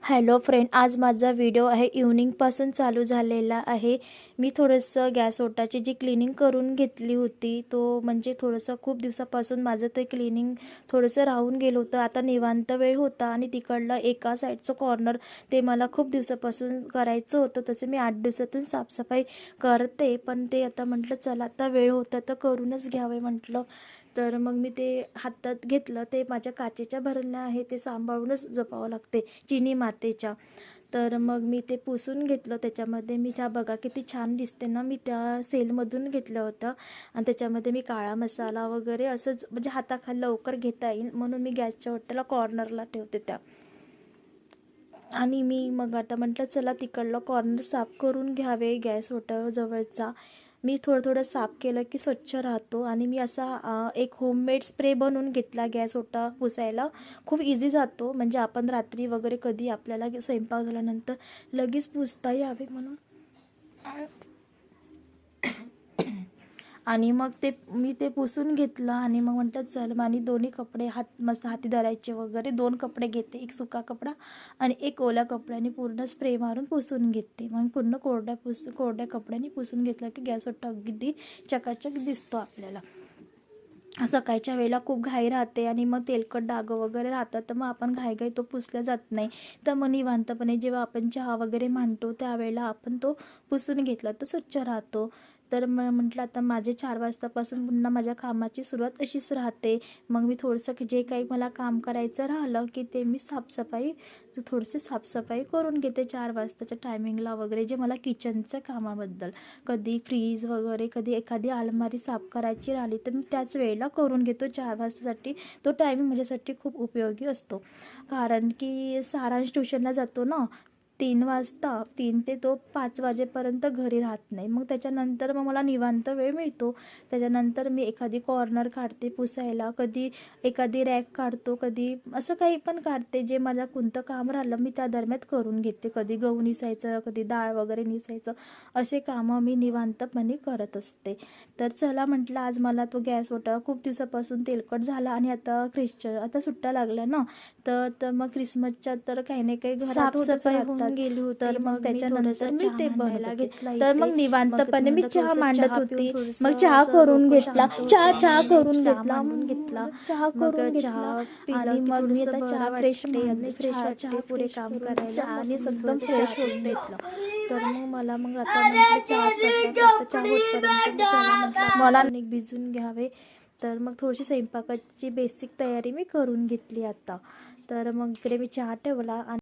Hello friend, आज माझा video आहे इव्हनिंगपासून चालू झालेला आहे। मी थोडंसं गॅस ओटाची जी क्लिनिंग करून घेतली होती, तो म्हणजे थोडंसं खूप दिवसापासून माझं ते क्लिनिंग थोडंसं राहून गेलं होतं। आता निवांत वेळ होता आणि तिकडलं एका साईडचं कॉर्नर ते मला खूप दिवसापासून करायचं होतं। तसे मी 8 दिवसातून साफसफाई करते, पण ते आता म्हटलं चला आता वेळ होता तर करूनच घ्यावे म्हटलं। तर मग मी ते हातात घेतलं। ते माझ्या काचेच्या भरण्या आहे, ते सांभाळूनच जपावं लागते, चिनी मातेच्या। तर मग मी ते पुसून घेतलं। त्याच्यामध्ये मी त्या बघा किती छान दिसते ना, मी त्या सेलमधून घेतलं होतं आणि त्याच्यामध्ये मी काळा मसाला वगैरे असंच म्हणजे हाताखाली लवकर घेता येईल म्हणून मी गॅसच्या ओट्याला कॉर्नरला ठेवते त्या। आणि मी मग आता म्हटलं चला तिकडलं कॉर्नर साफ करून घ्यावे गॅस ओट्याजवळचा। मी थोडं साफ केलं की स्वच्छ राहतो। आणि मी असा एक होममेड स्प्रे बनवून घेतला गॅस ओटा पुसायला। खूप इझी जातो, म्हणजे आपण रात्री वगैरे कधी आपल्याला स्वयंपाक झाल्यानंतर लगेच पुसता यावे म्हणून। आणि मग मी ते पुसून घेतलं आणि मग म्हटलं चल, आणि दोन्ही कपडे मस्त हाती धरायचे वगैरे 2 कपडे घेते, एक सुका कपडा आणि एक ओल्या कपड्याने पूर्ण स्प्रे मारून पुसून घेते। मग पूर्ण कोरड्या कपड्याने पुसून घेतलं की गॅस ओटा अगदी चकाचक दिसतो आपल्याला। सकाळच्या वेळेला खूप घाई राहते आणि मग तेलकट डाग वगैरे राहतात, तर मग आपण घाई तो पुसल्या जात नाही। तर मग निवांतपणे जेव्हा आपण चहा वगैरे मांडतो त्यावेळेला आपण तो पुसून घेतला तर स्वच्छ राहतो। तर म्हटलं आता माझे 4 वाजतापासून पुन्हा माझ्या कामाची सुरुवात अशीच राहते। मग मी थोडंसं जे काही मला काम करायचं राहिलं की ते मी साफसफाई करून घेते 4 वाजताच्या टायमिंगला वगैरे, जे मला किचनच्या कामाबद्दल। कधी फ्रीज वगैरे, कधी एखादी अलमारी साफ करायची राहिली तर मी त्याच वेळेला करून घेतो 4 वाजतासाठी। तो टायमिंग माझ्यासाठी खूप उपयोगी असतो, कारण की सारांश ट्युशनला जातो ना 3 वाजता, 3 ते तो 5 वाजेपर्यंत घरी राहत नाही। मग त्याच्यानंतर मग मला निवांत वेळ मिळतो। त्याच्यानंतर मी एखादी कॉर्नर काढते पुसायला, कधी एखादी रॅक काढतो, कधी असं काही पण काढते। जे मला कोणतं काम राहिलं मी त्या दरम्यान करून घेते। कधी गहू निसायचं, कधी डाळ वगैरे निसायचं, असे कामं मी निवांतपणे करत असते। तर चला म्हटलं, आज मला तो गॅस ओटा खूप दिवसापासून तेलकट झाला आणि आता सुट्ट्या लागल्या ना, तर मग क्रिसमसच्या तर काही नाही काही घरात साफसफाई होऊन गेली होती। तर मग त्याच्यानंतर मी ते बनवायला घेतला। तर मग निवांतपणे मी चहा मांडत होती। मग चहा करून घेतला, चहा करून घेतला चहा करून घेतला आणि मग मी आता चहा फ्रेश चहा पुरे काम करायला आणि एकदम फ्रेश होऊन घेतलं। तर मग आता म्हटलं चहा करता चहा होतपर्यंत मला भिजून घ्यावे। तर मग थोडीशी स्वयंपाकाची बेसिक तयारी मी करून घेतली आता। तर मग इकडे मी चहा ठेवला आणि